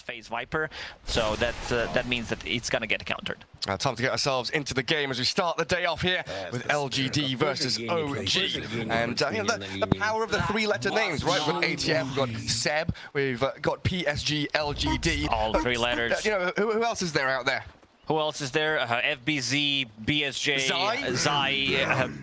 phase Viper, so that means that it's gonna get countered. Time to get ourselves into the game as we start the day off here with LGD versus OG. And you know, the power of the three-letter names, right? We've got ATF, we've got Seb, we've got PSG LGD. All three letters. You know, who else is there out there? Who else is there? FBZ, BSJ, Zai.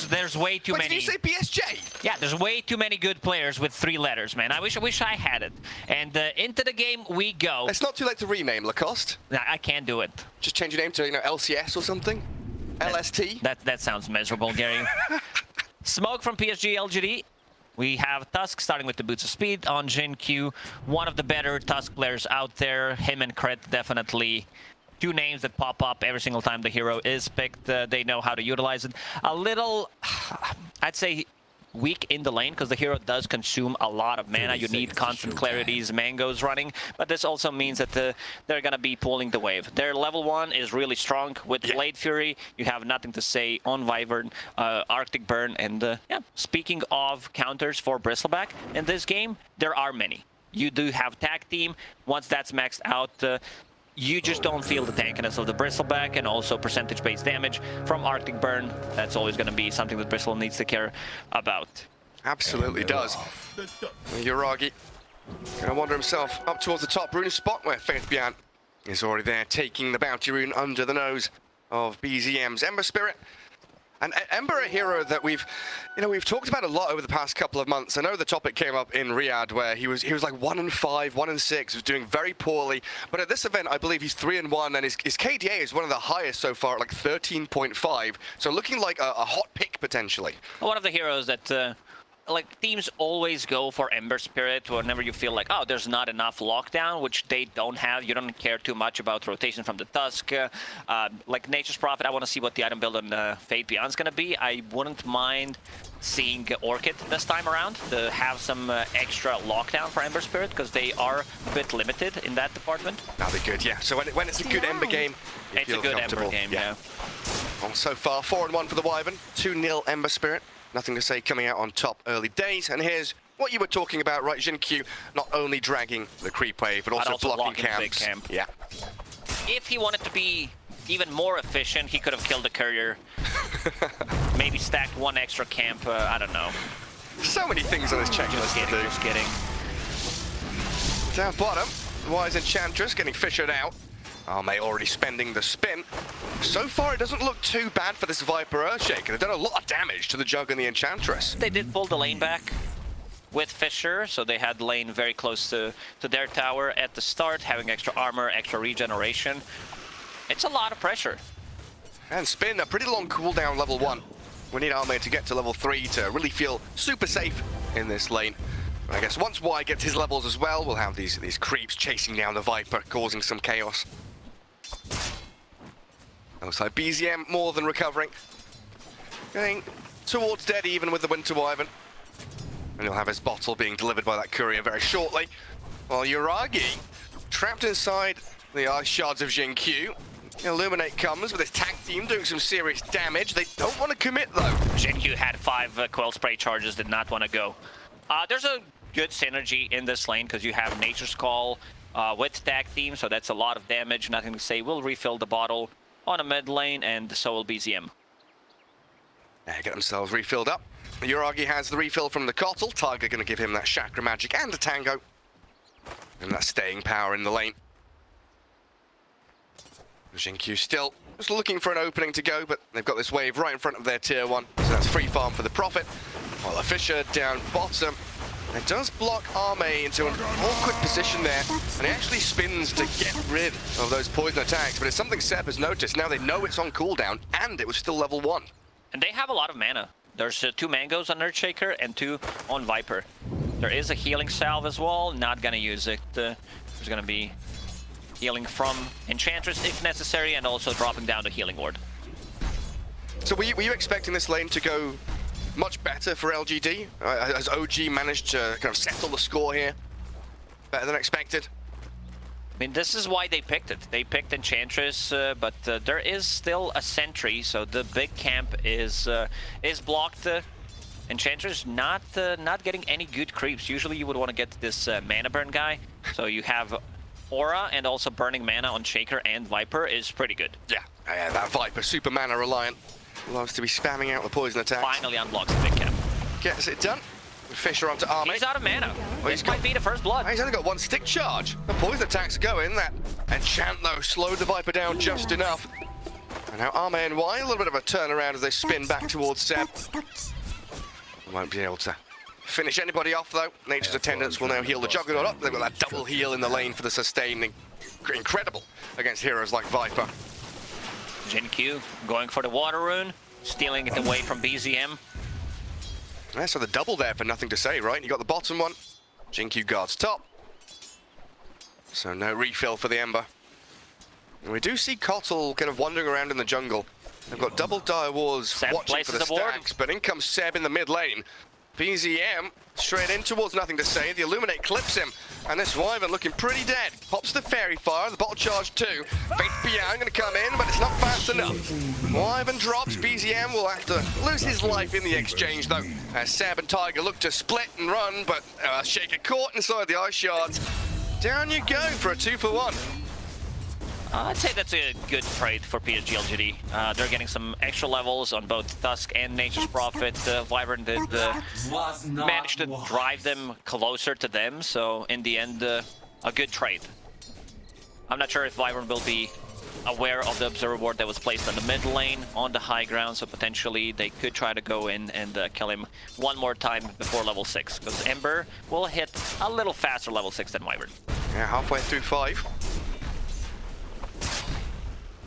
There's way too many. Did you say BSJ? Yeah, there's way too many good players with three letters, man. I wish I had it. And into the game we go. It's not too late to rename Lacoste. Nah, I can't do it. Just change your name to, you know, LCS or something. LST. That sounds miserable, Gary. Smoke from PSG LGD. We have Tusk starting with the Boots of Speed on Jin Q. One of the better Tusk players out there. Him and Kret definitely. Two names that pop up every single time the hero is picked. They know how to utilize it. A little, I'd say, weak in the lane because the hero does consume a lot of mana. You need constant clarities, mangoes running, but this also means that they're going to be pulling the wave. Their level 1 is really strong with Blade Fury. You have nothing to say on Wyvern, Arctic Burn, and yeah. Speaking of counters for Bristleback in this game, there are many. You do have Tag Team. Once that's maxed out, you just don't feel the tankiness of the Bristleback, and also percentage-based damage from Arctic Burn. That's always going to be something that Bristle needs to care about. Absolutely does. Yuragi gonna wander himself up towards the top rune spot where Faith Bian is already there, taking the bounty rune under the nose of BZM's Ember Spirit. And Ember, a hero that we've talked about a lot over the past couple of months. I know the topic came up in Riyadh where he was like 1-5, 1-6, was doing very poorly. But at this event, I believe he's 3-1, and his KDA is one of the highest so far, at like 13.5. So looking like a hot pick potentially. One of the heroes that like teams always go for Ember Spirit whenever you feel like, oh, there's not enough lockdown, which they don't have. You don't care too much about rotation from the Tusk. Like Nature's Prophet, I want to see what the item build on Fate Beyond's going to be. I wouldn't mind seeing Orchid this time around to have some extra lockdown for Ember Spirit, because they are a bit limited in that department. That'll be good, yeah. So when it's a good Ember game, it's a good Ember game, yeah. Well, so far, 4-1 for the Wyvern, 2-0 Ember Spirit. Nothing to say coming out on top early days. And here's what you were talking about, right? Jin Q not only dragging the creep wave, but also blocking camps. Big camp. Yeah. If he wanted to be even more efficient, he could have killed the courier. Maybe stacked one extra camp, I don't know. So many things on this checklist to do. Just kidding. Down bottom, Wise Enchantress getting fissured out. Ame already spending the spin. So far, it doesn't look too bad for this Viper Earthshaker. They've done a lot of damage to the Jug and the Enchantress. They did pull the lane back with Fissure, so they had lane very close to their tower at the start, having extra armor, extra regeneration. It's a lot of pressure. And spin, a pretty long cooldown level 1. We need Ame to get to level 3 to really feel super safe in this lane. I guess once Y gets his levels as well, we'll have these creeps chasing down the Viper, causing some chaos. Looks like BZM more than recovering. Getting towards dead even with the Winter Wyvern. And he'll have his bottle being delivered by that courier very shortly. While Yuragi, trapped inside the ice shards of Jin Q. Illuminate comes with his tag team doing some serious damage. They don't want to commit though. Jin Q had 5 Quell Spray charges, did not want to go. There's a good synergy in this lane because you have Nature's Call with tag team, so that's a lot of damage. Nothing to say. We'll refill the bottle on a mid lane, and so will BZM. Yeah, get themselves refilled up. Yuragi has the refill from the Kotl. Tiger going to give him that Chakra Magic and a Tango. And that staying power in the lane. Jin Q still just looking for an opening to go, but they've got this wave right in front of their tier 1. So that's free farm for the Prophet. While the Fisher down bottom. It does block Ame into an awkward position there, and he actually spins to get rid of those poison attacks, but it's something Seb has noticed. Now they know it's on cooldown, and it was still level 1. And they have a lot of mana. There's 2 mangoes on Earthshaker and 2 on Viper. There is a healing salve as well, not gonna use it. There's gonna be healing from Enchantress if necessary, and also dropping down the healing ward. So were you expecting this lane to go much better for LGD? Has OG managed to kind of settle the score here? Better than expected? I mean, this is why they picked it. They picked Enchantress, but there is still a sentry, so the big camp is blocked. Enchantress not getting any good creeps. Usually you would want to get this mana burn guy, so you have Aura and also burning mana on Shaker and Viper is pretty good. Yeah, that Viper, super mana reliant. Loves to be spamming out the poison attacks. Finally unblocks the big cap. Gets it done. Fisher onto Ame. He's out of mana. Well, This might be the first blood. He's only got one stick charge. The poison attacks go in. That enchant, though, slowed the Viper down just enough. And now Ame and Y, a little bit of a turnaround as they spin back towards Seb. Won't be able to finish anybody off, though. Nature's Attendants will now heal the Juggernaut up. They've got that double heal in the lane for the sustaining. Incredible against heroes like Viper. Jin Q going for the water rune, stealing it away from BZM. Yeah, so the double there for nothing to say, right? You got the bottom one. Jin Q guards top. So no refill for the Ember. And we do see Kotl kind of wandering around in the jungle. They've got double dire wars Seb watching for the stacks, but in comes Seb in the mid lane. BZM straight in towards nothing to say. The Illuminate clips him, and this Wyvern looking pretty dead. Pops the Fairy Fire, the bottle charge too. Faith Beyond gonna come in, but it's not fast enough. Wyvern drops, BZM will have to lose his life in the exchange though. As Seb and Tiger look to split and run, but Shaker caught inside the ice shards. Down you go for a 2-for-1. I'd say that's a good trade for PSG LGD. They're getting some extra levels on both Tusk and Nature's Prophet. Wyvern did manage to drive them closer to them, so in the end, a good trade. I'm not sure if Wyvern will be aware of the observer ward that was placed on the mid lane on the high ground, so potentially they could try to go in and kill him one more time before level 6, because Ember will hit a little faster level 6 than Wyvern. Yeah, halfway through 5.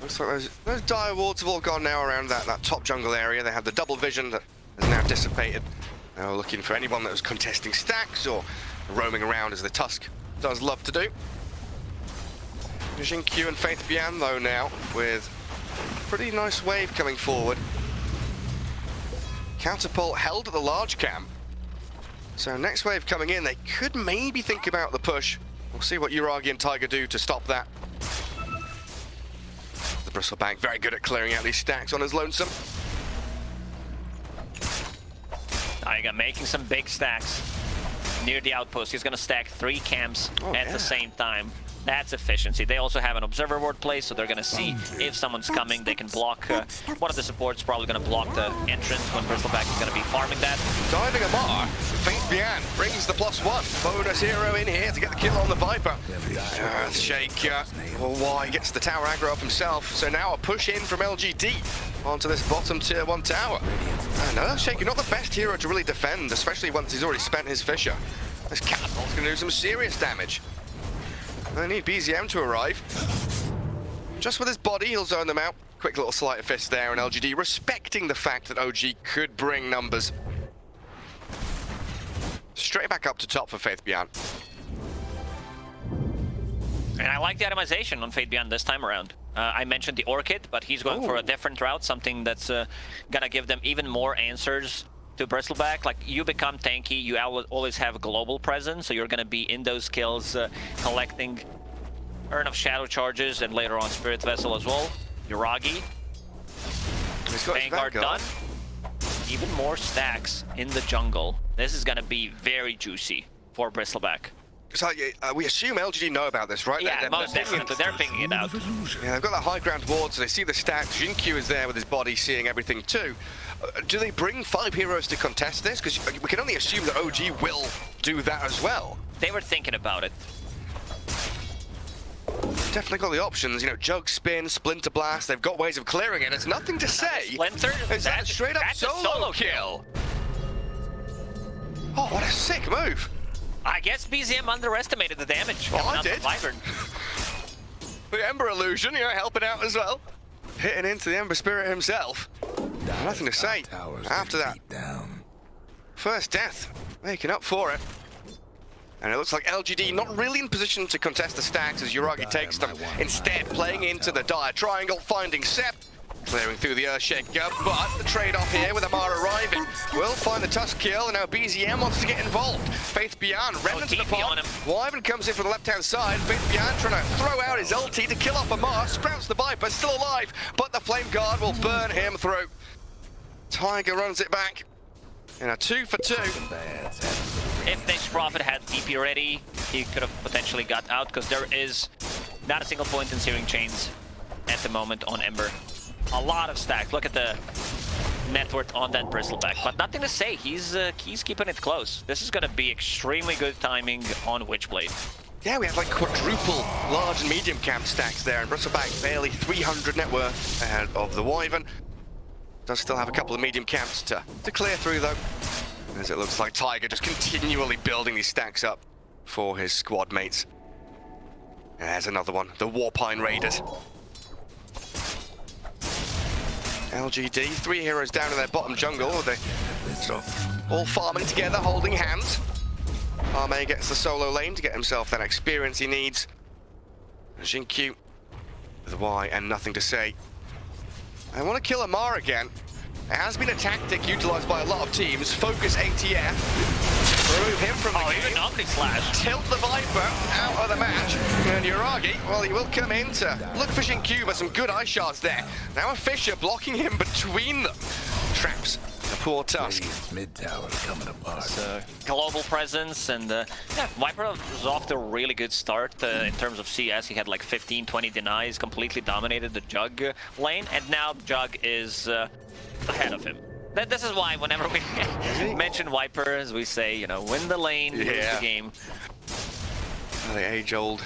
Looks like those dire wards have all gone now around that top jungle area. They have the double vision that has now dissipated. Now looking for anyone that was contesting stacks or roaming around as the Tusk does love to do. Jin Q and Faith Bian though now with a pretty nice wave coming forward. Counterpult held at the large camp. So next wave coming in, they could maybe think about the push. We'll see what Uragi and Tiger do to stop that. The Bristlebank very good at clearing out these stacks on his lonesome. Tiger making some big stacks near the outpost. He's going to stack 3 camps at the same time. That's efficiency. They also have an observer ward place, so they're going to see if someone's coming. They can block. One of the supports probably going to block the entrance when Bristleback is going to be farming that. Diving Amar, Faith Bian brings the +1. Bonus hero in here to get the kill on the Viper. Shaker, well, why gets the tower aggro up himself. So now a push in from LGD onto this bottom tier 1 tower. No, Shaker not the best hero to really defend, especially once he's already spent his Fisher. This catapult's going to do some serious damage. They need BZM to arrive. Just with his body, he'll zone them out. Quick little sleight of fist there, and LGD respecting the fact that OG could bring numbers. Straight back up to top for Faith Bian. And I like the itemization on Faith Bian this time around. I mentioned the Orchid, but he's going for a different route, something that's gonna give them even more answers to Bristleback. Like, you become tanky, you always have a global presence, so you're gonna be in those kills, collecting Urn of Shadow charges, and later on Spirit Vessel as well. Uragi. Vanguard done. Even more stacks in the jungle. This is gonna be very juicy for Bristleback. So we assume LGD know about this, right? Yeah, most definitely. They're picking it out. Yeah, they've got that high ground ward, so they see the stacks. Jin Q is there with his body, seeing everything too. Do they bring 5 heroes to contest this? Because we can only assume that OG will do that as well. They were thinking about it. Definitely got the options, you know, Jug Spin, Splinter Blast. They've got ways of clearing it. It's nothing to say. Splinter? Is that straight up solo kill? Oh, what a sick move. I guess BZM underestimated the damage. Oh, I did. Wyvern. The Ember Illusion, you know, helping out as well. Hitting into the Ember Spirit himself. Nothing to say after that. First death, making up for it. And it looks like LGD not really in position to contest the stacks as Uragi takes them. Instead, playing into the dire triangle, finding Sep. Clearing through the Earthshaker, but the trade-off here with Amar arriving will find the Tusk kill, and now BZM wants to get involved. Faith Bian, Remnant to the pot. Wyvern comes in from the left-hand side. Faith Bian trying to throw out his ulti to kill off Amar. Sprouts the Viper, still alive, but the Flame Guard will burn him through. Tiger runs it back in a 2-for-2. If Nature's Prophet had DP ready, he could have potentially got out, because there is Not a single point in searing chains at the moment on Ember. A lot of stacks. Look at the net worth on that bristleback, but nothing to say. He's keeping it close. This is going to be extremely good timing on Witchblade. Yeah, we have like quadruple large and medium camp stacks there, and bristleback barely 300 net worth ahead of the Wyvern. Does still have a couple of medium camps to clear through though, as it looks like Tiger just continually building these stacks up for his squad mates. And there's another one, the Warpine Raiders. LGD, 3 heroes down in their bottom jungle. They sort of all farming together, holding hands. Ame gets the solo lane to get himself that experience he needs. Jinkyu with a Y and nothing to say. I want to kill Amar again. It has been a tactic utilized by a lot of teams. Focus ATF. Remove him from the game. Even Ame-nislash. Tilt the Viper out of the match. And Yuragi, well, he will come in to look for Jinkyu, but some good eye shots there. Now a Fisher blocking him between them. Traps the poor Tusk. Mid tower coming apart. Global presence, and yeah, Viper was off to a really good start in terms of CS. He had like 15, 20 denies, completely dominated the Jug lane, and now Jug is ahead of him. This is why whenever we mention Vipers, we say, you know, win the lane, lose the game. Well, the age-old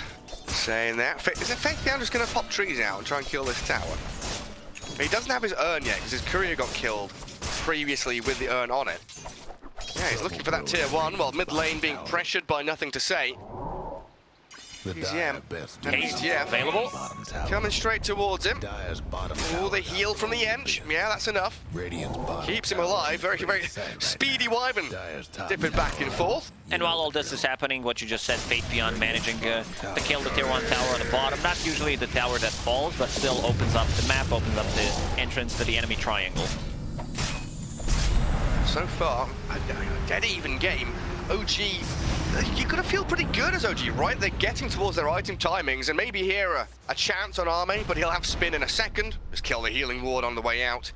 saying that. Is it Faith just going to pop trees out and try and kill this tower? He doesn't have his urn yet, because his courier got killed previously with the urn on it. Yeah, he's looking for that tier 1, while mid lane being pressured by nothing to say. ATF available. Coming straight towards him. Oh, the heal from the Ench. Yeah, that's enough. Keeps him alive. Very, very speedy Wyvern. Dipping back and forth. And while all this is happening, what you just said, Fate Beyond managing to kill the tier 1 tower on the bottom. Not usually the tower that falls, but still opens up the map, opens up the entrance to the enemy triangle. So far, a dead even game. OG, you're gonna feel pretty good as OG, right? They're getting towards their item timings, and maybe here a chance on Ame, but he'll have spin in a second. Just kill the healing ward on the way out.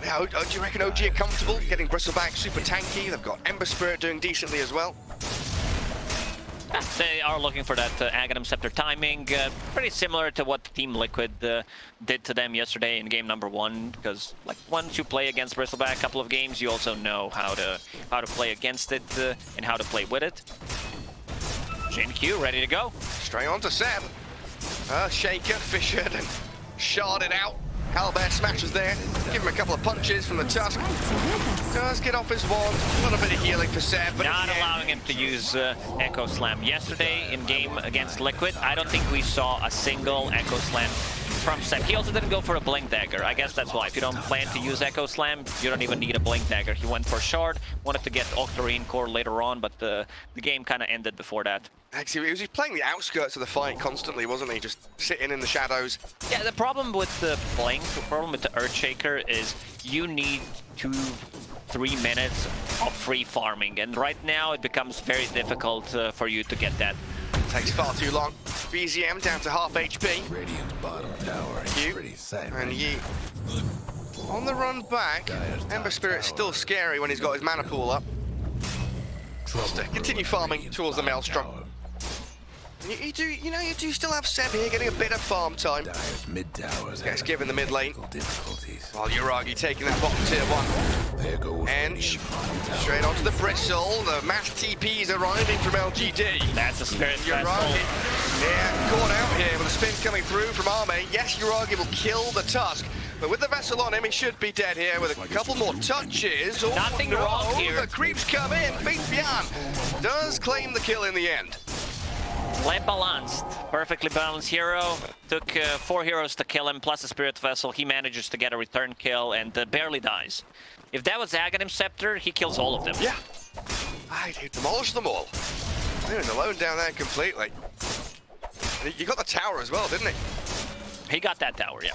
Yeah, do you reckon OG are comfortable getting Bristleback super tanky? They've got Ember Spirit doing decently as well. They are looking for that Aghanim Scepter timing, pretty similar to what Team Liquid did to them yesterday in game number 1. Because like once you play against Bristleback a couple of games, you also know how to play against it and how to play with it. Jinkyu ready to go. Straight on to Seb. Shaker, fissured and sharded out. Halberd smashes there. Give him a couple of punches from the Tusk. Does get off his wand. A little bit of healing for Seb, but not allowing him to use Echo Slam. Yesterday in game against Liquid, I don't think we saw a single Echo Slam from Seb. He also didn't go for a Blink Dagger. I guess that's why. If you don't plan to use Echo Slam, you don't even need a Blink Dagger. He went for Shard, wanted to get Octarine Core later on, but the game kind of ended before that. Actually, he was just playing the outskirts of the fight constantly, wasn't he? Just sitting in the shadows. Yeah, the problem with the Blink, the problem with the Earthshaker is you need 2-3 minutes of free farming, and right now it becomes very difficult for you to get that. Takes far too long. BZM down to half HP. Radiant's bottom tower is pretty safe. And Yi on the run back. Ember Spirit's still scary when he's got his mana pool up. Just to continue farming towards the Maelstrom. You do still have Seb here getting a bit of farm time. Gets given the mid lane. While Yuragi taking that bottom tier 1. There goes Ench straight onto the bristle. The mass TPs arriving from LGD. That's a Spirit Yuragi, Vessel. yeah, caught out here with a spin coming through from Ame. Yes, Yuragi will kill the Tusk, but with the vessel on him, he should be dead here with a couple more touches. Oh, Nothing wrong here. The creeps come in. Faith Beyond does claim the kill in the end. Well balanced, perfectly balanced hero. Took 4 heroes to kill him, plus a Spirit Vessel. He manages to get a return kill and barely dies. If that was Aghanim Scepter, he kills all of them. Yeah, he demolished them all. He was alone down there completely. And he got the tower as well, didn't he? He got that tower, yeah.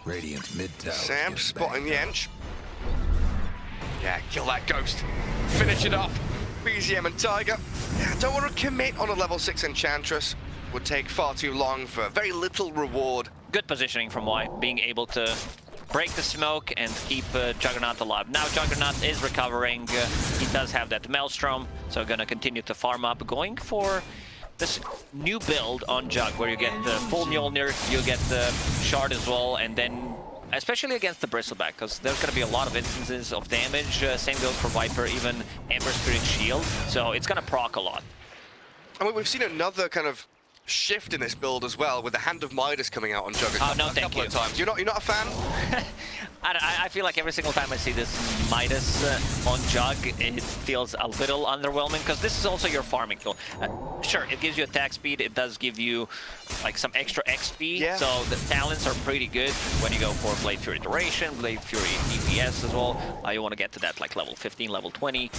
Radiant's mid tower. Sam spotting the Ench. Yeah, kill that ghost. Finish it off. BZM and Tiger. Yeah, don't want to commit on a level 6 Enchantress. Would take far too long for very little reward. Good positioning from Y, being able to break the smoke and keep Juggernaut alive. Now Juggernaut is recovering. He does have that Maelstrom, so gonna continue to farm up, going for this new build on Jug, where you get the full Mjolnir, you get the Shard as well, and then especially against the Bristleback, because there's going to be a lot of instances of damage. Same goes for Viper, even Ember Spirit Shield, so it's going to proc a lot. I mean, we've seen another kind of shift in this build as well, with the Hand of Midas coming out on Jug Oh, no, a couple of times. You're not a fan? I feel like every single time I see this Midas on Jug, it feels a little underwhelming, because this is also your farming tool. Sure, it gives you attack speed, it does give you like some extra XP, yeah. So the talents are pretty good when you go for Blade Fury Duration, Blade Fury DPS as well. You want to get to that like level 15, level 20, you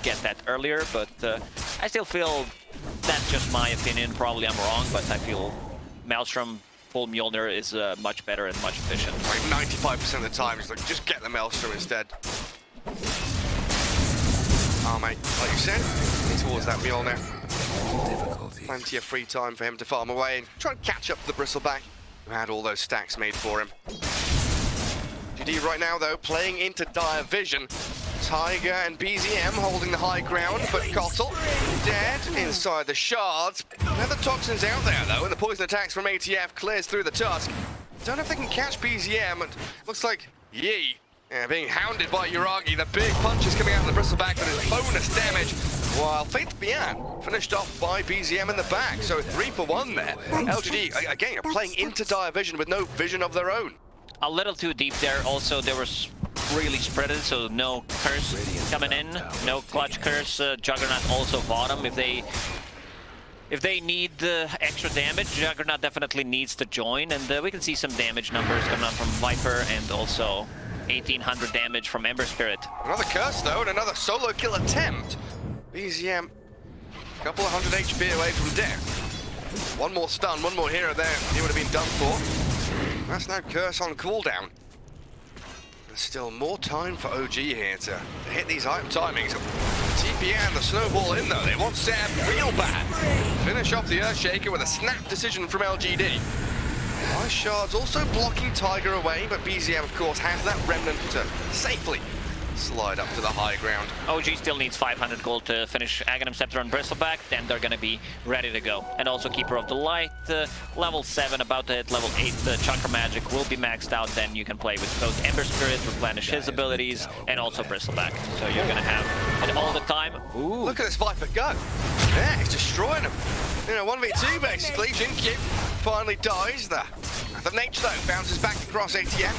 get that earlier, but I still feel that's just my opinion. Probably I'm wrong, but I feel Maelstrom full Mjolnir is much better and much efficient. Like 95% of the time, it's like, just get the Maelstrom instead. Oh, mate, like you said, he's towards that Mjolnir. Plenty of free time for him to farm away and try and catch up to the Bristleback, who had all those stacks made for him. GD right now, though, playing into dire vision. Tiger and BZM holding the high ground, but Kotl dead inside the shards. Another toxins out there, though, and the poison attacks from ATF clears through the Tusk. Don't know if they can catch BZM, and looks like Yi being hounded by Yuragi. The big punches coming out of the Bristleback with his bonus damage, while Faith Bian finished off by BZM in the back. So 3 for 1 there. LGD, again, are playing into dire vision with no vision of their own. A little too deep there. Also, there was really spreaded, so no curse coming in, no clutch curse. Juggernaut also bottom. If they need extra damage, Juggernaut definitely needs to join, and we can see some damage numbers coming out from Viper, and also 1800 damage from Ember Spirit. Another curse though, and another solo kill attempt. BZM, a couple of 100 HP away from death. One more stun, one more hero there, he would have been done for. That's now curse on cooldown. There's still more time for OG here to hit these item timings. TP and the snowball in though. They want Sam real bad. Finish off the Earthshaker with a snap decision from LGD. Ice Shards also blocking Tiger away, but BZM of course has that remnant to safely slide up to the high ground. OG still needs 500 gold to finish Aghanim Scepter on Bristleback, then they're gonna be ready to go. And also Keeper of the Light, level 7, about to hit level 8, the Chakra Magic will be maxed out, then you can play with both Ember Spirit, replenish his abilities, and also Bristleback. So you're gonna have it all the time. Ooh. Look at this Viper go. Yeah, he's destroying him. You know, 1v2 basically. Jinkyu finally dies. The Wrath of Nature though bounces back across ATM.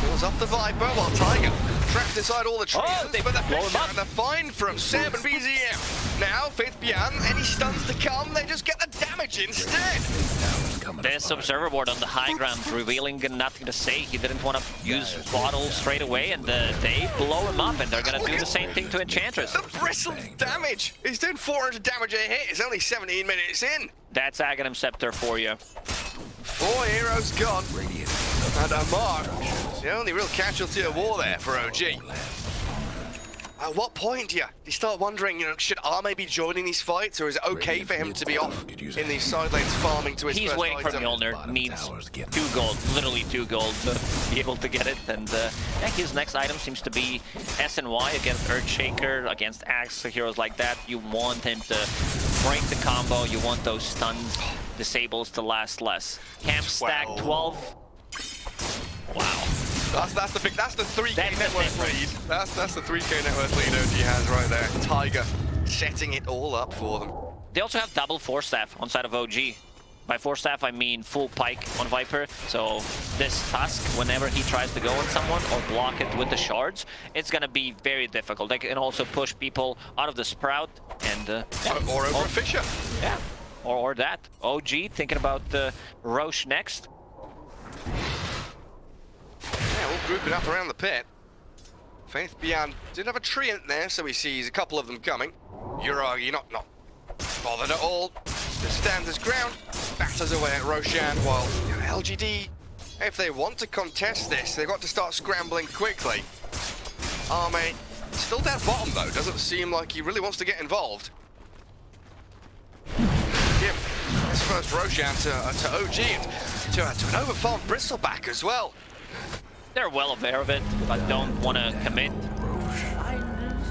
Goes off the Viper while Tiger trapped inside all the trees. But the picture and the find from Seb and BZM. Now, Faith Bian, any stuns to come, they just get the damage instead. This observer board on the high ground, revealing nothing to say. He didn't want to use Bottle straight away, and they blow him up, and they're going to do the same thing to Enchantress. The bristle damage! He's doing 400 damage a hit. It's only 17 minutes in. That's Aghanim Scepter for you. 4 heroes gone. And Amar, the only real casualty of war there for OG. At what point do you start wondering, you know, should Ame be joining these fights, or is it okay for him to be off in these side lanes farming to his He's first waiting for item? Mjolnir, needs 2 gold, literally 2 gold to be able to get it, and yeah, his next item seems to be SNY against Earthshaker, against Axe, heroes like that. You want him to break the combo, you want those stuns, disables to last less. Camp stack 12. Wow. That's the 3K net worth lead. That's the 3K net worth lead OG has right there. Tiger setting it all up for them. They also have double Force Staff on side of OG. By Force Staff, I mean full pike on Viper. So this Tusk, whenever he tries to go on someone or block it with the shards, it's gonna be very difficult. They can also push people out of the Sprout and yeah. Or over Fisher. Yeah, or that. OG thinking about Roche next. Yeah, all grouping up around the pit. Faith Bian did have a treant there, so he sees a couple of them coming. Yuragi not bothered at all. Just stands his ground, batters away at Roshan, while you know, LGD, if they want to contest this, they've got to start scrambling quickly. Ame still down bottom though, doesn't seem like he really wants to get involved. Give his first Roshan to OG and to an overfarmed Bristleback as well. They're well aware of it, but don't want to commit.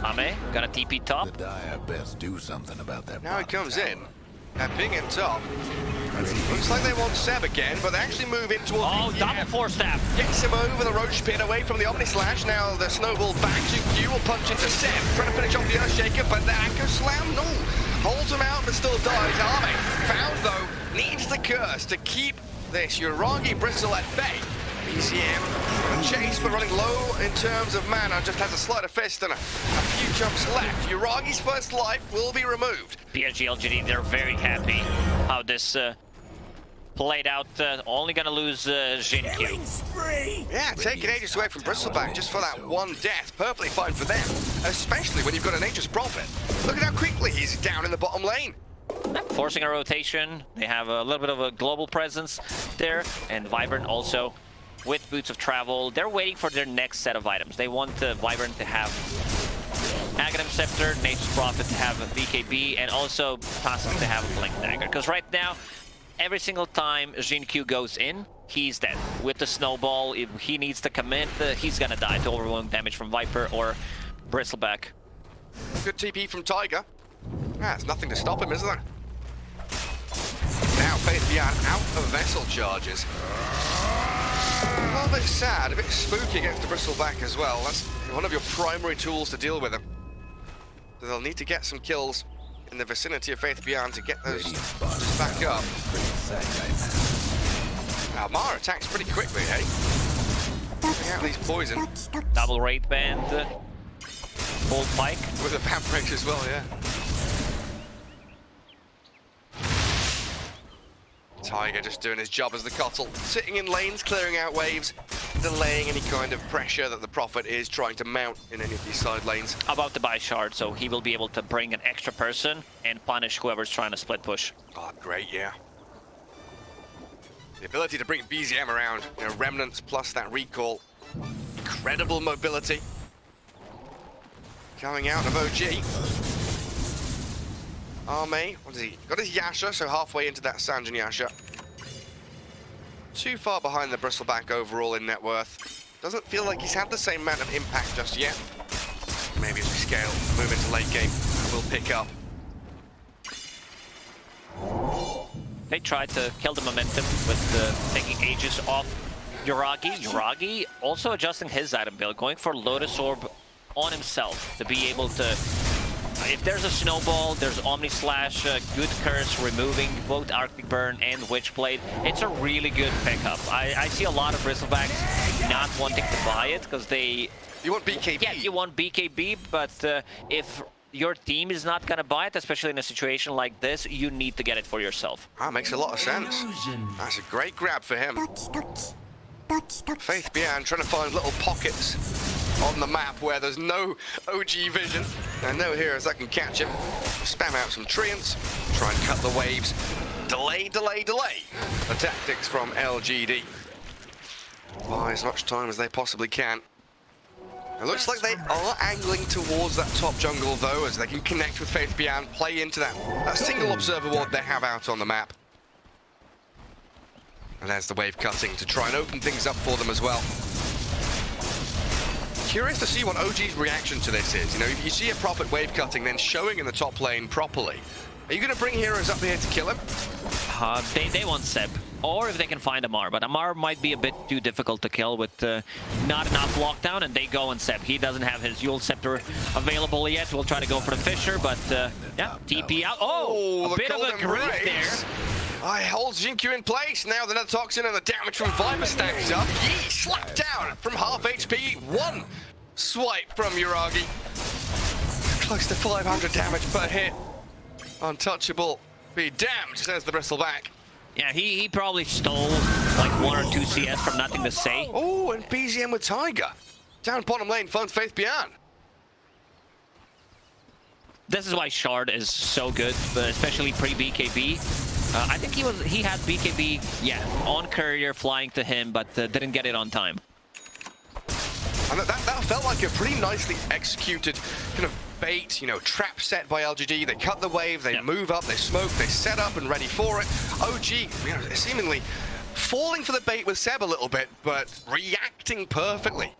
Ame, got a TP top. The Dire best do something about that. Now he bottom comes tower. in. And Bing in top. Looks like they want Seb again, but they actually move in towards Oh, BZM. double force stab. Gets him over the Roach Pit away from the Ame-nislash. Now the snowball back to Q will punch into Seb. Trying to finish off the Earthshaker, but the Anchor Slam, no. Holds him out, but still dies. Ame, found though, needs the curse to keep this Uragi Bristle at bay. BZM chase, but running low in terms of mana. Just has a sleight of fist and a few jumps left. Uragi's first life will be removed. PSG LGD, they're very happy how this played out. Only gonna lose Jin Q. Yeah, taking Aegis away from Bristleback just for that one death. Perfectly fine for them, especially when you've got an Aegis Prophet. Look at how quickly he's down in the bottom lane. Forcing a rotation. They have a little bit of a global presence there, and Vibrant also with Boots of Travel. They're waiting for their next set of items. They want Vibrant to have Aghanim Scepter, Nature's Prophet to have a BKB, and also Tassus to have a Blink Dagger. Because right now, every single time Jin Q goes in, he's dead. With the snowball, if he needs to commit, he's gonna die to overwhelming damage from Viper or Bristleback. Good TP from Tiger. There's nothing to stop him, is there? Now Faith Beyond out of Vessel charges. A little bit sad, a bit spooky against the Bristleback as well. That's one of your primary tools to deal with him. So they'll need to get some kills in the vicinity of Faith Beyond to get those back up. Now Mara attacks pretty quickly, hey? Getting out these poison. Double raid band, full pike. With a vamp break as well, yeah. Tiger just doing his job as the Cottle, sitting in lanes, clearing out waves, delaying any kind of pressure that the Prophet is trying to mount in any of these side lanes. About to buy shard, so he will be able to bring an extra person and punish whoever's trying to split push. Oh, great, yeah. The ability to bring BZM around, you know, remnants plus that recall. Incredible mobility. Coming out of OG. Ame, what is he? Got his Yasha, so halfway into that Sanjin Yasha. Too far behind the Bristleback overall in net worth. Doesn't feel like he's had the same amount of impact just yet. Maybe as we scale, move into late game, we'll pick up. They tried to kill the momentum with taking Aegis off Uragi. Uragi also adjusting his item build, going for Lotus Orb on himself to be able to... If there's a snowball, there's Ame-nislash, good curse, removing both Arctic Burn and Witchblade. It's a really good pickup. I see a lot of Bristlebacks not wanting to buy it because they... You want BKB? Yeah, you want BKB, but if your team is not going to buy it, especially in a situation like this, you need to get it for yourself. That makes a lot of sense. That's a great grab for him. Faith Beyond trying to find little pockets on the map where there's no OG vision and no heroes that can catch him. Spam out some treants, try and cut the waves. Delay, delay, delay. The tactics from LGD. Buy as much time as they possibly can. It looks like they are angling towards that top jungle though, as they can connect with Faith Beyond, play into that single observer ward they have out on the map. And there's the wave cutting to try and open things up for them as well. Curious to see what OG's reaction to this is. You know, if you see a Prophet wave cutting, then showing in the top lane properly. Are you going to bring heroes up here to kill him? They want Seb, or if they can find Amar, but Amar might be a bit too difficult to kill with not enough lockdown, and they go on Seb. He doesn't have his Yule Scepter available yet. We'll try to go for the Fisher, but yeah, TP out. Oh, a bit of a grief there. I hold Jinkyu in place. Now the Nether Toxin and the damage from Viper stacks up. Yee slapped down from half HP. One swipe from Uragi. Close to 500 damage per hit. Untouchable. Be damned, says the Bristleback. Yeah, he probably stole like 1 or 2 CS from nothing to say. Oh, and BZM with Tiger. Down bottom lane, funds Faith Beyond. This is why Shard is so good, but especially pre-BKB. I think he had BKB, yeah, on courier flying to him, but didn't get it on time. And that felt like a pretty nicely executed kind of bait, you know, trap set by LGD. They cut the wave, they move up, they smoke, they set up and ready for it. OG, you know, seemingly falling for the bait with Seb a little bit, but reacting connecting perfectly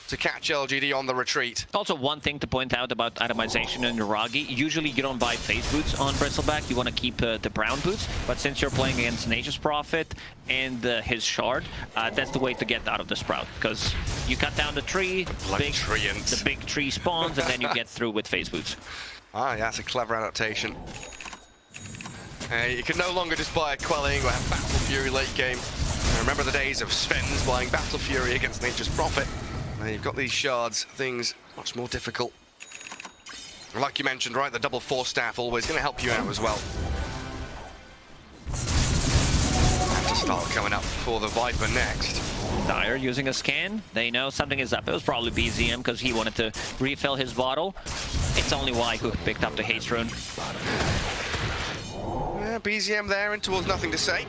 to catch LGD on the retreat. Also, one thing to point out about itemization in Uragi, usually you don't buy phase boots on Bristleback, you want to keep the brown boots, but since you're playing against Nature's Prophet and his shard, that's the way to get out of the sprout, because you cut down the tree, the big tree spawns, and then you get through with phase boots. Ah, yeah, that's a clever adaptation. You can no longer just buy a Quelling or have Battle Fury late game. I remember the days of Sven's buying Battle Fury against Nature's Prophet. You've got these shards, things much more difficult. Like you mentioned, right, the double force staff always going to help you out as well. Start coming up for the Viper next. Dire using a scan. They know something is up. It was probably BZM because he wanted to refill his bottle. It's only Y who picked up the haste rune. Yeah, BZM there and towards nothing to say.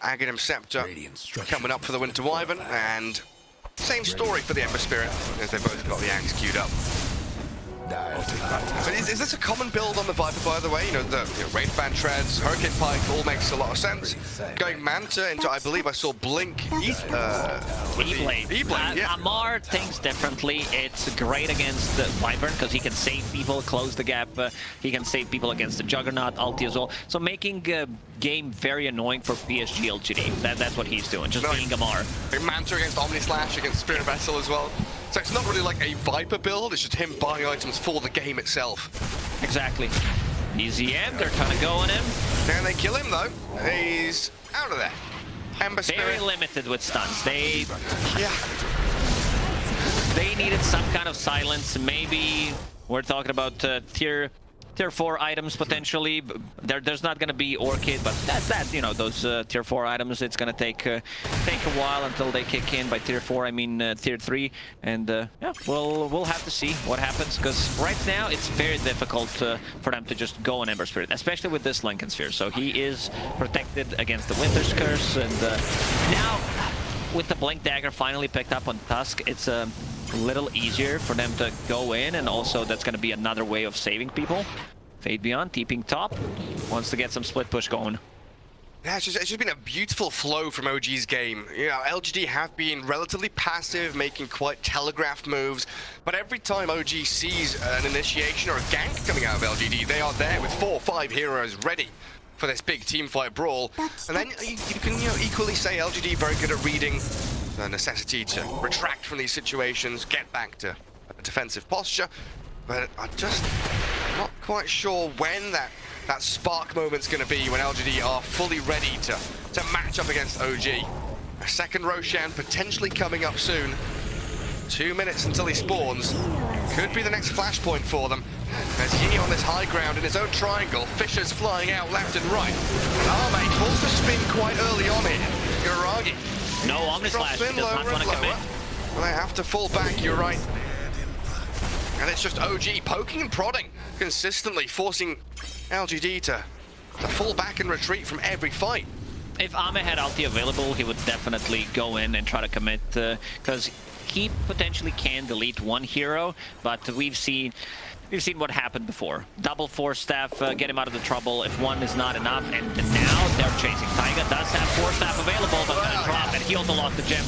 Aghanim Scepter coming up for the Winter Wyvern, and same story for the Ember Spirit, as they both got the Axe queued up. But is this a common build on the Viper, by the way? You know, the Wraith Band Treads, Hurricane Pike, all makes a lot of sense. Going Manta into, I believe I saw Blink, E-Blade. E-Blade, yeah. Amar thinks differently. It's great against the Wyvern because he can save people, close the gap. He can save people against the Juggernaut, ulti as well. So making game very annoying for PSG LGD. That's what he's doing, just being Amar. Manta against Ame-nislash, against Spirit Vessel as well. So it's not really like a Viper build, it's just him buying items for the game itself. Exactly. BZM, they're kind of going him. Can they kill him though? He's out of there. Ember Spirit. Very limited with stuns. They Yeah. needed some kind of silence. Maybe we're talking about tier 4 items potentially. There's not going to be Orchid, but you know, those tier 4 items, it's going to take a while until they kick in. By tier 4 I mean tier 3, and yeah, we'll have to see what happens, because right now it's very difficult for them to just go on Ember Spirit, especially with this Lincoln Sphere. So he is protected against the Winter's Curse, and now with the Blink Dagger finally picked up on Tusk, it's a little easier for them to go in, and also that's going to be another way of saving people. Fade Beyond, TPing top, wants to get some split push going. Yeah, it's just been a beautiful flow from OG's game. You know, LGD have been relatively passive, making quite telegraphed moves, but every time OG sees an initiation or a gank coming out of LGD, they are there with 4 or 5 heroes ready for this big teamfight brawl. And then you can equally say LGD very good at reading the necessity to retract from these situations, get back to a defensive posture, but I'm just not quite sure when that spark moment's going to be, when LGD are fully ready to match up against OG. A second Roshan potentially coming up soon. 2 minutes until he spawns. Could be the next flashpoint for them. As Yi on this high ground in his own triangle, Fishers flying out left and right. Ame falls to spin quite early on here. Uragi. No Ame-nislash, he does not want to commit. Well, they have to fall back, you're right. And it's just OG poking and prodding, consistently forcing LGD to fall back and retreat from every fight. If Ame had ulti available, he would definitely go in and try to commit, because he potentially can delete one hero, but we've seen what happened before. Double force staff, get him out of the trouble if one is not enough, and now they're chasing. Taiga does have force staff available, but gonna drop it. He also lost the gem.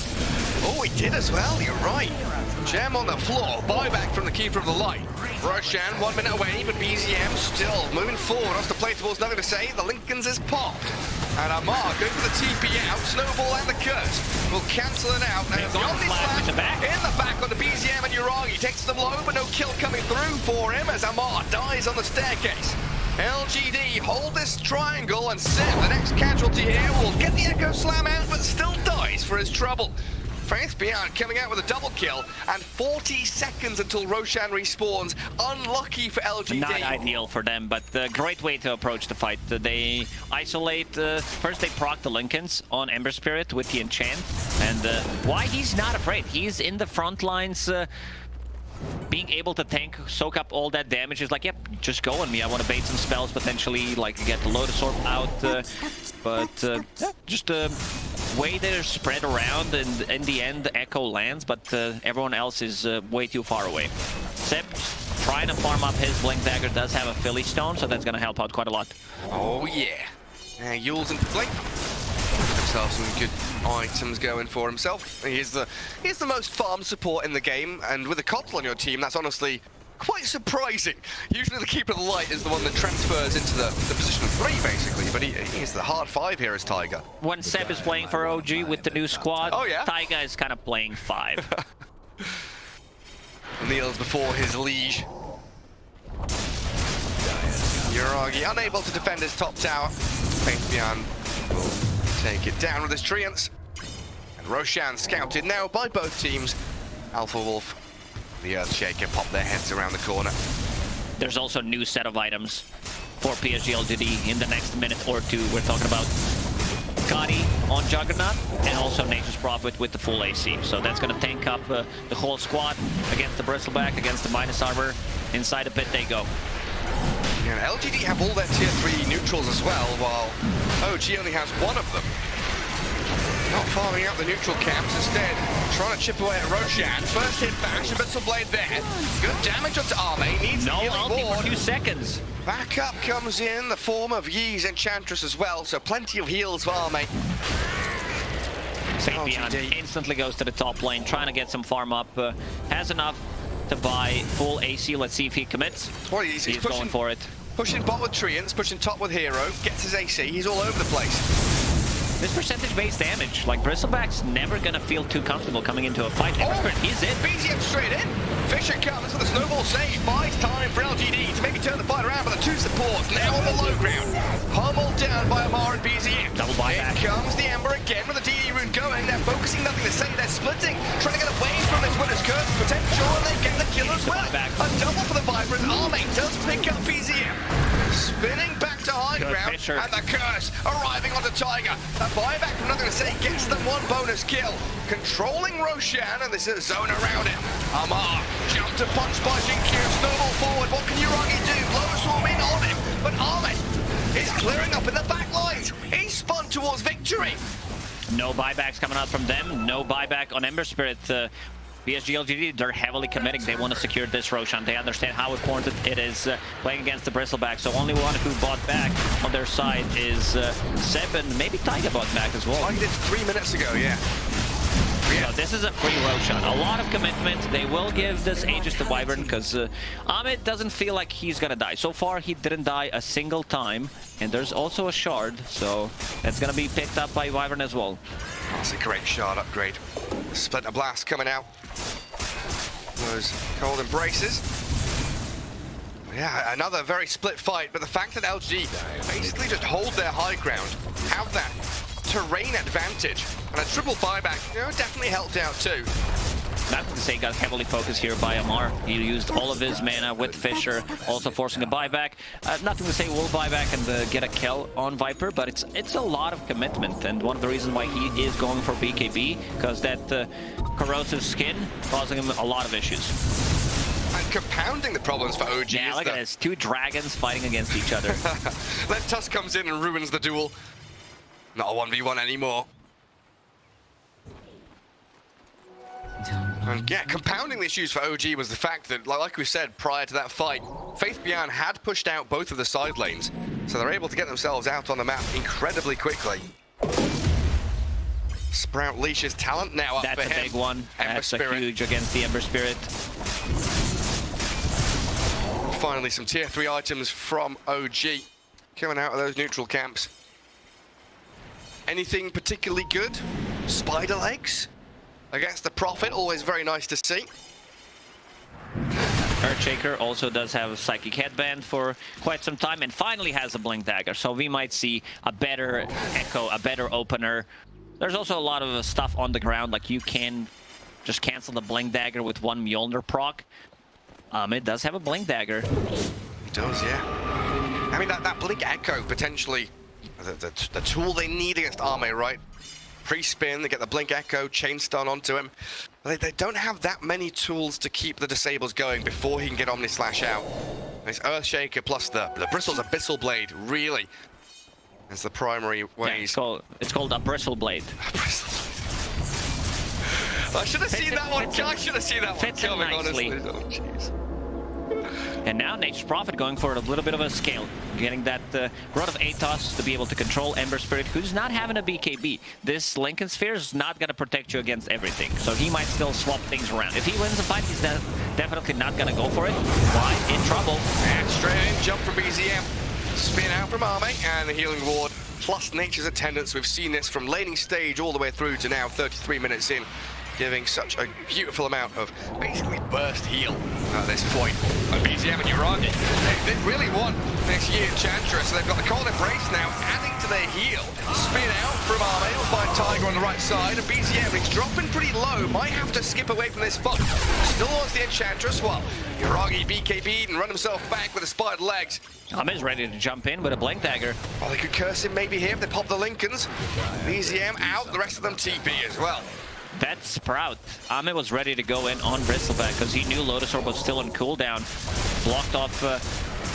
Oh, he did as well, you're right. Gem on the floor, buyback from the Keeper of the Light. Roshan 1 minute away, but BZM still moving forward. Off the play towards nothing to say, the Lincolns is popped. And Amar going for the TP out, Snowball and the Curse will cancel it out. And in the back on the BZM, and Uragi takes them low, but no kill coming through for him as Amar dies on the staircase. LGD hold this triangle, and Sim, the next casualty here, will get the Echo Slam out, but still dies for his trouble. Faith Beyond coming out with a double kill, and 40 seconds until Roshan respawns. Unlucky for LGD. Not ideal for them, but a great way to approach the fight. They isolate, first they proc the Lincolns on Ember Spirit with the enchant, and why he's not afraid. He's in the front lines, being able to tank, soak up all that damage is like, yep, just go on me. I want to bait some spells, potentially, like get the Lotus Orb out, but yeah, just way they're spread around, and in the end, the Echo lands, but everyone else is way too far away. Sep trying to farm up his Blink Dagger, does have a Philly Stone, so that's going to help out quite a lot. Oh yeah. Yule's into Blink. himself some good items going for himself. He's the most farm support in the game, and with a Coddle on your team, that's honestly quite surprising. Usually the Keeper of the Light is the one that transfers into the position of 3, basically, but he's the hard 5 here as Taiga. When Seb is playing for OG with the new squad, Taiga is kind of playing 5. Kneels before his liege. Yuragi unable to defend his top tower. Faithbian will take it down with his treants. And Roshan scouted now by both teams. Alpha Wolf, the Earthshaker pop their heads around the corner. There's also a new set of items for PSG LGD in the next minute or two. We're talking about Kari on Juggernaut and also Nature's Prophet with the full AC. So that's going to tank up the whole squad against the Bristleback, against the minus armor. Inside the pit they go. Yeah, LGD have all their tier 3 neutrals as well, while OG only has 1 of them. Not farming out the neutral camps, instead trying to chip away at Roshan. First hit bash, a Abyssal Blade there. Good damage onto Ame, needs no a healing ulti ward. for 2 seconds. Backup comes in the form of Yee's Enchantress as well, so plenty of heals for Ame. Faithbian instantly goes to the top lane, trying to get some farm up. Has enough to buy full AC. Let's see if he commits. Well, he's pushing, going for it. Pushing bot with Treants, pushing top with Hero, gets his AC, he's all over the place. This percentage-based damage, like Bristleback's never gonna feel too comfortable coming into a fight. He's in. BZM straight in. Fisher comes with a snowball save. Buys time for LGD to maybe turn the fight around, but the 2 supports now on the low ground. Pummeled down by Amar and BZM. Double buyback. Here comes the Ember again with the DD rune going. They're focusing, nothing to say. They're splitting, trying to get away from this Winner's Curse potential, and they get the kill as well. A double for the Vibrant. Ame does pick up BZM. Spinning back to high ground, Fisher. and the curse arriving onto Tiger. A buyback from nothing to say gets them 1 bonus kill. Controlling Roshan, and this is a zone around it. Amar, jump to punch by Jinkyu, snowball forward. What can Yuragi do? Blow swarm in on him, but Ame is clearing up in the back lines. He's spun towards victory. No buybacks coming out from them. No buyback on Ember Spirit. PSG LGD, they're heavily committing. They want to secure this Roshan. They understand how important it is playing against the Bristleback. So only one who bought back on their side is Seb, and maybe Taiga bought back as well. Taiga did 3 minutes ago, yeah. So this is a free Roshan. A lot of commitment. They will give this Aegis to Wyvern because Ame doesn't feel like he's gonna die. So far, he didn't die a single time. And there's also a shard, so that's gonna be picked up by Wyvern as well. That's a great shard upgrade. Splinter Blast coming out. Those cold embraces. Yeah, another very split fight, but the fact that LG basically just hold their high ground, have that terrain advantage, and a triple buyback, definitely helped out too. Not to say got heavily focused here by Amar. He used all of his mana with Fisher, also forcing a buyback. Nothing to say we'll buy back and get a kill on Viper, but it's a lot of commitment, and one of the reasons why he is going for BKB, because that corrosive skin causing him a lot of issues. And compounding the problems for OG. Yeah, look at this. 2 dragons fighting against each other. Then Tusk comes in and ruins the duel. Not a 1v1 anymore. And yeah, compounding the issues for OG was the fact that, like we said prior to that fight, Faithbian had pushed out both of the side lanes, so they're able to get themselves out on the map incredibly quickly. Sprout leashes talent now up That's for him. That's a big one. Ember That's Spirit. a huge against the Ember Spirit. Finally, some tier 3 items from OG coming out of those neutral camps. Anything particularly good? Spider legs? Against the Prophet, always very nice to see. Earthshaker also does have a Psychic Headband for quite some time, and finally has a Blink Dagger, so we might see a better Echo, a better opener. There's also a lot of stuff on the ground, like you can just cancel the Blink Dagger with 1 Mjolnir proc. It does have a Blink Dagger. It does, yeah. I mean, that Blink Echo, potentially the tool they need against Ame, right? Pre-spin, they get the Blink Echo, chain stun onto him. They don't have that many tools to keep the disables going before he can get Ame-nislash out. It's Earthshaker plus the Bristle's Abyssal Blade, really. That's the primary ways. Yeah, it's called a Bristle Blade. I should have seen that one. I should have seen that one coming, honestly. Oh, jeez. And now Nature's Prophet going for a little bit of a scale, getting that rod of Atos to be able to control Ember Spirit, who's not having a BKB. This Lincoln Sphere is not going to protect you against everything, so he might still swap things around. If he wins the fight, he's definitely not going to go for it. Why? In trouble. And straight in, jump from BZM. Spin out from Ame, and the healing ward plus Nature's attendance. We've seen this from laning stage all the way through to now 33 minutes in, giving such a beautiful amount of basically burst heal at this point. And BZM and Uragi, they really want this year Enchantress, so they've got the Cold Embrace now, adding to their heal. Spin out from Ame, will find Tiger on the right side, and BZM, he's dropping pretty low, might have to skip away from this fight. Still wants the Enchantress, while Uragi BKB'd and run himself back with the spider legs. Ame's ready to jump in with a Blink Dagger. Oh, they could curse him maybe here if they pop the Lincolns. BZM out, the rest of them TP as well. That Sprout. Ame was ready to go in on Bristleback because he knew Lotus Orb was still on cooldown. Blocked off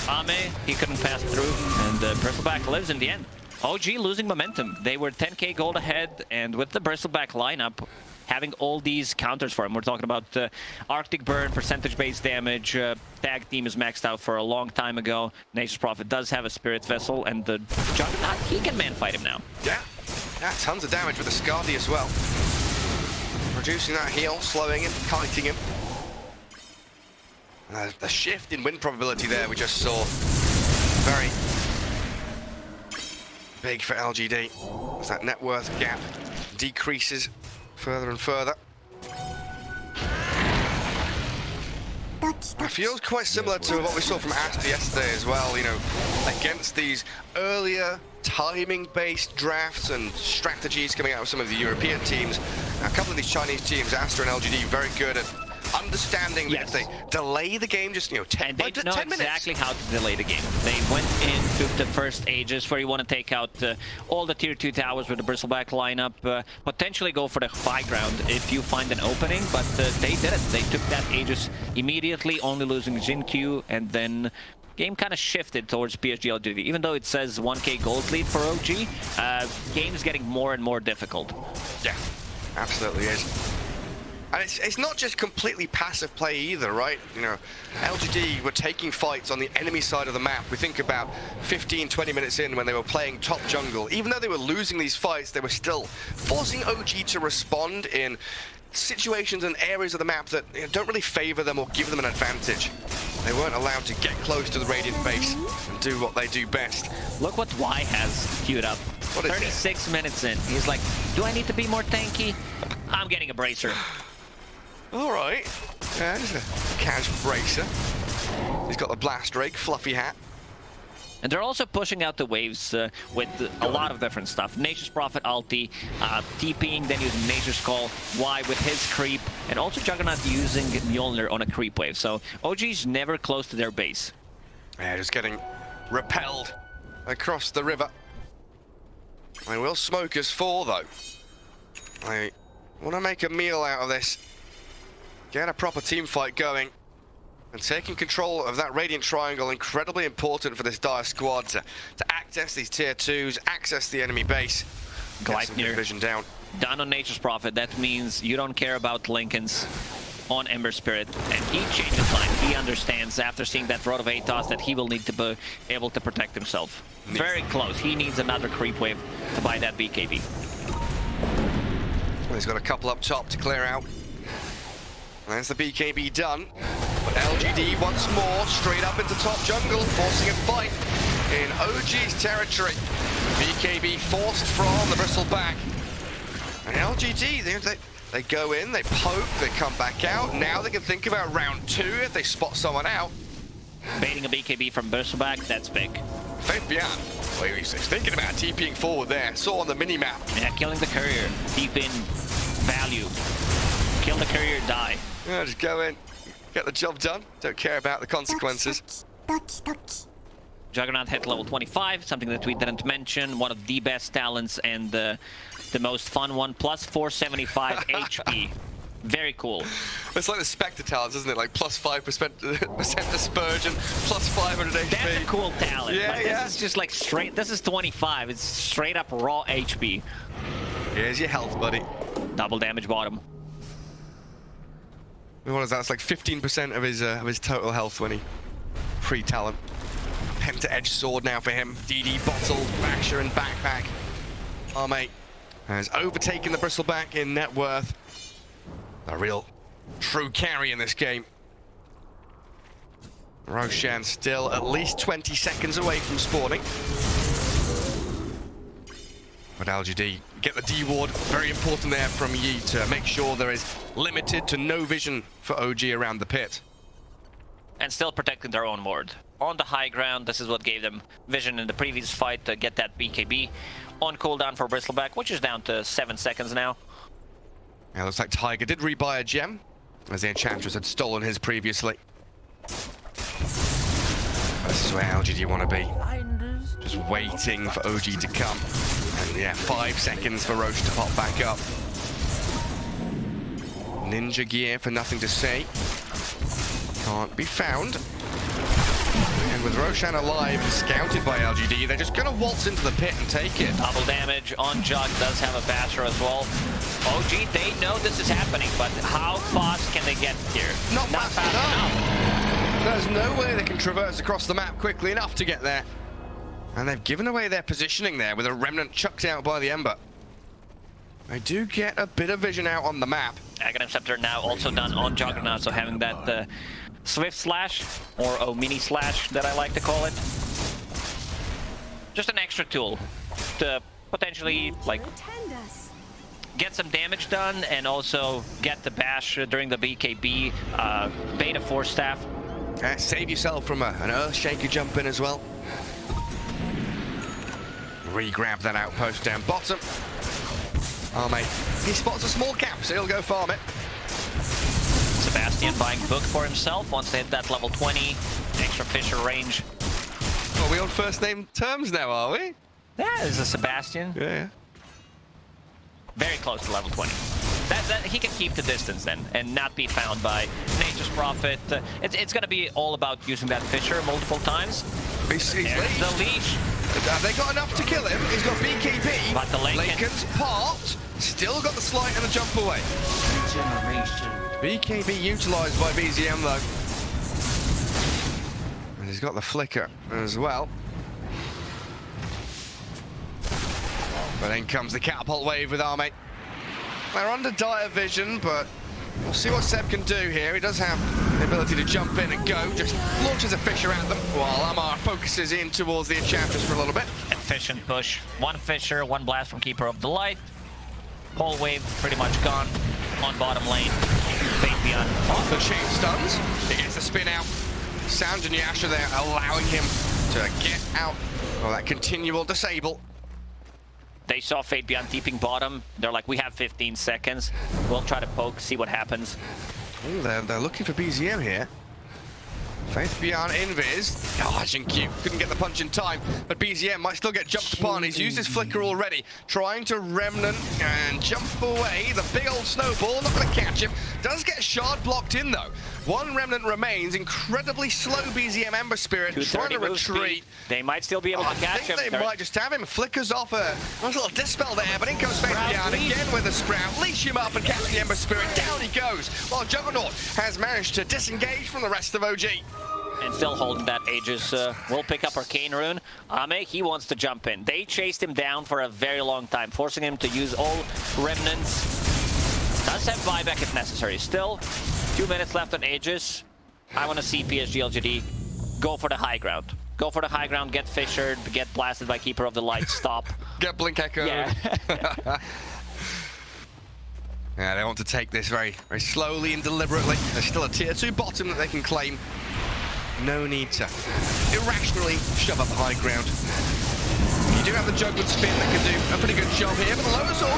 Ame, he couldn't pass through, and Bristleback lives in the end. OG losing momentum. They were 10k gold ahead, and with the Bristleback lineup, having all these counters for him. We're talking about Arctic Burn, percentage-based damage, tag team is maxed out for a long time ago. Nature's Prophet does have a Spirit Vessel, and the Juggernaut, he can man-fight him now. Yeah, tons of damage with the Scardy as well. Reducing that heal, slowing him, kiting him. The shift in win probability there we just saw. Very big for LGD. As that net worth gap decreases further and further. It feels quite similar to what we saw from Asta yesterday as well, you know, against these earlier timing-based drafts and strategies coming out of some of the European teams. Now, a couple of these Chinese teams, Asta and LGD, very good at understanding that if they delay the game just, 10 minutes. They know exactly how to delay the game. They went into the first Aegis where you want to take out all the tier 2 towers with the Bristleback lineup, potentially go for the high ground if you find an opening, but they did it. They took that Aegis immediately, only losing Jin Q, and then game kind of shifted towards PSG LGD. Even though it says 1k gold lead for OG, game is getting more and more difficult. Yeah, absolutely is. And it's not just completely passive play either, right? LGD were taking fights on the enemy side of the map. We think about 15, 20 minutes in when they were playing top jungle. Even though they were losing these fights, they were still forcing OG to respond in situations and areas of the map that don't really favor them or give them an advantage. They weren't allowed to get close to the Radiant base and do what they do best. Look what Y has queued up. What is 36 minutes in. He's like, do I need to be more tanky? I'm getting a bracer. All right. Yeah, there's a cash bracer. He's got the blast rake, fluffy hat. And they're also pushing out the waves with a lot of different stuff. Nature's Prophet ulti, TPing, then using Nature's Call, Y with his creep, and also Juggernaut using Mjolnir on a creep wave. So OG's never close to their base. Yeah, just getting repelled across the river. I will smoke us 4 though. I want to make a meal out of this. Get a proper team fight going. And taking control of that Radiant Triangle, incredibly important for this Dire squad to access these tier 2s, access the enemy base. Gleipnir vision down. Done on Nature's Prophet. That means you don't care about Lincolns on Ember Spirit. And he changed his mind. He understands after seeing that Rod of Atos that he will need to be able to protect himself. Very close. He needs another creep wave to buy that BKB. Well, he's got a couple up top to clear out. There's the BKB done, but LGD once more straight up into top jungle, forcing a fight in OG's territory. BKB forced from the Bristleback. And LGD, they go in, they poke, they come back out. Now they can think about round 2 if they spot someone out. Baiting a BKB from Bristleback, that's big. Faith Beyond. Well, he's thinking about TPing forward there. Saw on the mini-map. Yeah, killing the courier. Deep in value. Kill the courier, die. Yeah, just go in, get the job done. Don't care about the consequences. Juggernaut hit level 25, something that we didn't mention. One of the best talents and the most fun one. Plus 475 HP. Very cool. It's like the Spectre talents, isn't it? Like plus 5% dispersion, plus 500 HP. That's a cool talent. Yeah, but this is just like straight. This is 25. It's straight up raw HP. Here's your health, buddy. Double damage bottom. What is that? It's like 15% of his total health when he Creed talent. Penta-edge sword now for him. DD bottle, basher, and backpack. Ame has overtaken the bristleback in net worth. A real true carry in this game. Roshan still at least 20 seconds away from spawning. But LGD get the D ward. Very important there from Yi to make sure there is limited to no vision for OG around the pit. And still protecting their own ward. On the high ground, this is what gave them vision in the previous fight to get that BKB on cooldown for Bristleback, which is down to 7 seconds now. Yeah, looks like Tiger did rebuy a gem, as the Enchantress had stolen his previously. This is where LGD want to be. Just waiting for OG to come. And yeah, 5 seconds for Roche to pop back up. Ninja gear for nothing to say. Can't be found. And with Roshan alive and scouted by LGD, they're just gonna waltz into the pit and take it. Double damage on Jug, does have a basher as well. OG, they know this is happening, but how fast can they get here? Not fast enough. There's no way they can traverse across the map quickly enough to get there. And they've given away their positioning there with a remnant chucked out by the Ember. They do get a bit of vision out on the map. Aghanim Scepter now also done on Juggernaut, so having that Swift Slash, or Ame-nislash that I like to call it. Just an extra tool to potentially, like, get some damage done and also get the bash during the BKB, Beta Force Staff. Save yourself from an Earthshaker jump in as well. Re-grab that outpost down bottom. Ame, he spots a small cap, so he'll go farm it. Sebastian buying book for himself, wants to hit that level 20, extra Fisher range. Are we on first name terms now, are we? Yeah, there's a Sebastian. Yeah. Very close to level 20. That he can keep the distance then and not be found by Nature's Prophet. It's going to be all about using that Fisher multiple times. He's There's the leash. Have they got enough to kill him? He's got BKB. But the Laken's part. Still got the slight and the jump away. BKB utilised by BZM though. And he's got the flicker as well. But then comes the catapult wave with Ame. They're under dire vision, but we'll see what Seb can do here. He does have the ability to jump in and go, just launches a Fisher at them, while Amar focuses in towards the Enchantress for a little bit. Efficient push. One Fisher, one blast from Keeper of the Light. Whole wave pretty much gone on bottom lane. Fate Beyond. Off the chain stuns. He gets the spin out. Sound and Yasha there allowing him to get out of that continual disable. They saw Fate Beyond deeping bottom. They're like, we have 15 seconds. We'll try to poke, see what happens. Ooh, they're looking for BZM here. Faith Beyond Invis. Dodging Q. Couldn't get the punch in time, but BZM might still get jumped upon. He's used his flicker already, trying to remnant and jump away. The big old snowball, not going to catch him. Does get shard blocked in though. One remnant remains. Incredibly slow BZM Ember Spirit, trying to retreat. They might still be able to catch him. I think they might just have him. Flickers off a nice little dispel there, but in goes Faith Beyond again with a Sprout. Leash him up and catch the Ember Spirit. Down he goes, while Juggernaut has managed to disengage from the rest of OG. And still holding that Aegis. Will pick up Arcane Rune. Ame, he wants to jump in. They chased him down for a very long time, forcing him to use all remnants. Does have buyback if necessary. Still, 2 minutes left on Aegis. I want to see PSG LGD go for the high ground. Go for the high ground, get fissured, get blasted by Keeper of the Light, stop. Get Blink Echo. Yeah. Yeah, they want to take this very, very slowly and deliberately. There's still a tier 2 bottom that they can claim. No need to irrationally shove up the high ground. You do have the Jug with spin that can do a pretty good job here, but the lower sword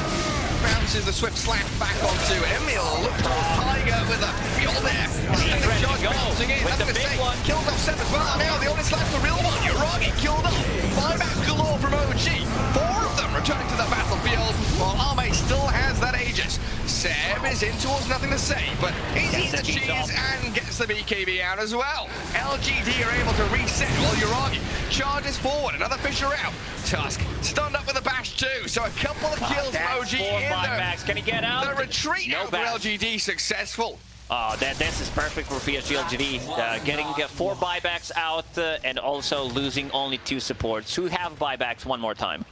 bounces the Swift Slap back onto him. He'll look towards Tiger with a fuel there. He's ready to go with the big one. Kills off Seb as well. Now the only slap's the real one. Uragi killed off. Buybacks galore from OG. 4 of them returning to the battlefield, while Ame still has that Aegis. Seb is in towards nothing to say, but he eats the cheese and gets the BKB out as well. LGD are able to reset while Uragi charges forward. Another Fisher out. Tusk stunned up with a bash too, so a couple of kills from OG in there. Can he get out? The retreat out for bash. LGD successful. Oh, this is perfect for PSG LGD. Getting 4 buybacks out and also losing only 2 supports. Who have buybacks one more time?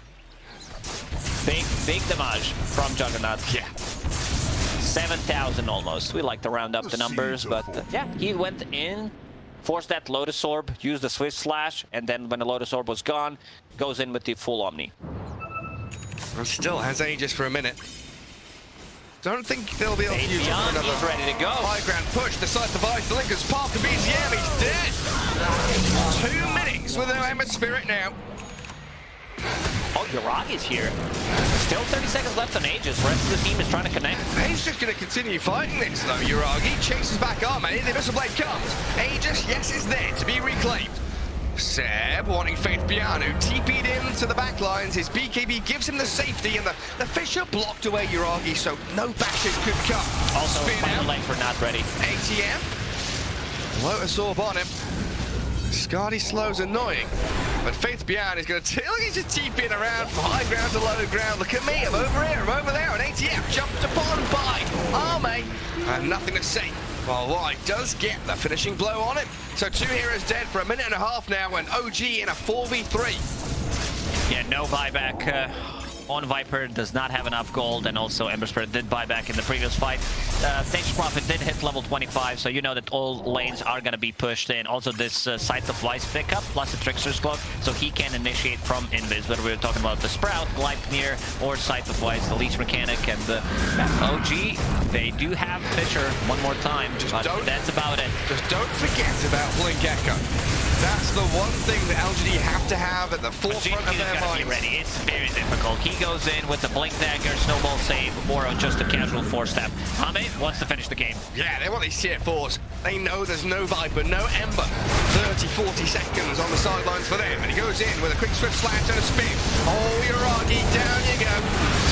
Big damage from Juggernaut. Yeah. 7,000 almost. We like to round up the numbers, but yeah, he went in, forced that Lotus Orb, used the Swift Slash, and then when the Lotus Orb was gone, goes in with the full Omni. And still has Aegis for a minute. Don't think they'll be able to use it for another. He's ready to go. High ground push, decides to buy the Lincoln's Park of BZM, he's dead! 2 minutes with no Emma Spirit now. Oh, Yuragi's here. Still 30 seconds left on Aegis. Rest of the team is trying to connect. He's just going to continue fighting this though, Yuragi. Chases back Ame, the Missile Blade comes. Aegis, yes, is there to be reclaimed. Seb wanting Faith Beyond, who TP'd into the back lines. His BKB gives him the safety, and the Fisher blocked away Yuragi, so no bashes could come. Also, final legs were not ready. ATM. Lotus Orb on him. Scardy Slow's annoying, but Faith Beyond is going to he's just TPing around from high ground to low ground. Look at me, I'm over here, I'm over there, and ATM jumped upon by Ame. And nothing to say. Well, White does get the finishing blow on him. So 2 heroes dead for a minute and a half now, and OG in a 4v3. Yeah, no buyback on Viper, does not have enough gold, and also Ember Spirit did buyback in the previous fight. Nature's Prophet did hit level 25, so you know that all lanes are going to be pushed in. Also this Sight of Vice pickup, plus the Trickster's Cloak, so he can initiate from Invis, whether we're talking about the Sprout, Gleipnir, or Sight of Vice, the Leech Mechanic, and the OG. They do have Fisher one more time, but that's about it. Just don't forget about Blink Echo. That's the one thing that LGD have to have at the forefront of their minds. Ready. It's very difficult. He goes in with the Blink Dagger, Snowball Save, or just a casual 4-step. Ame wants to finish the game. Yeah, they want these tier 4s. They know there's no Viper, no Ember. 30, 40 seconds on the sidelines for them. And he goes in with a quick Swift Slash and a spin. Oh, Yuragi, down you go.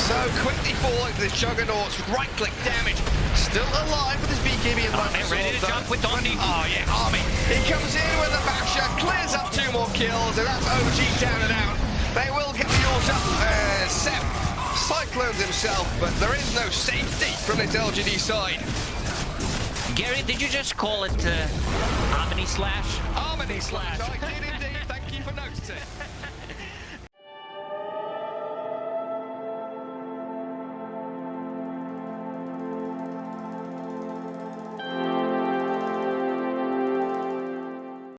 So quickly falling to this Juggernaut. Right-click damage. Still alive with his BKB and Ame ready to jump with Dondi. Oh, yeah, Ame. He comes in with a basher, clears up 2 more kills, and that's OG down and out. They will get the ult up. Seb cyclones himself, but there is no safety from this LGD side. Gary, did you just call it Ame-nislash? Ame-nislash, I did indeed. Thank you for noticing.